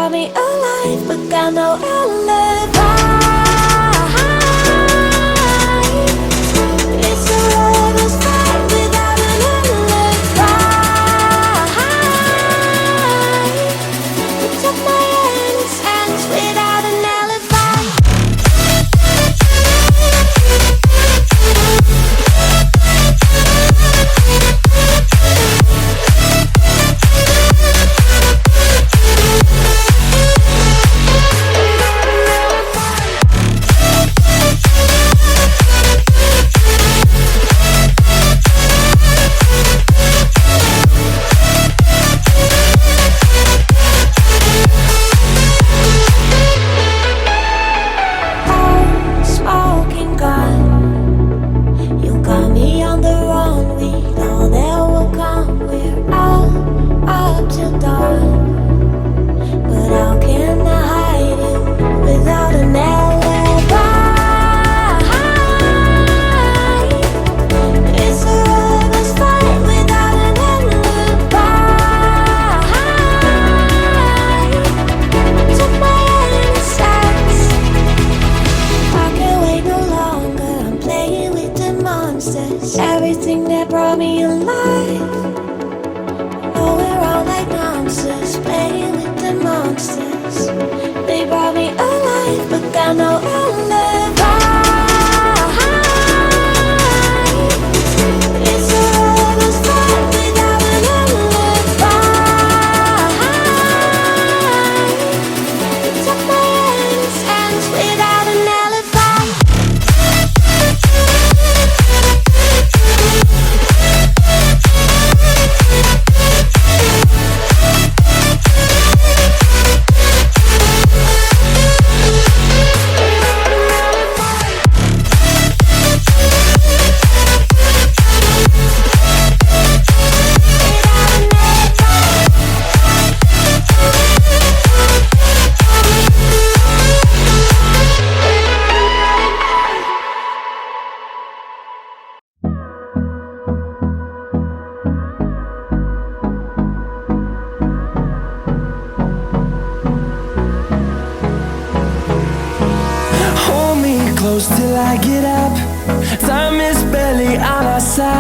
brought me alive, but got no alibi. It's a lover's fight without an alibi. You took my hands without an alibi. Everything that brought me alive. Oh, we're all like monsters, playing with the monsters. They brought me alive, but got no alibi. It's a lover's fight without an alibi. You took my hands without an alibi. Close till I get up. Time is barely on our side.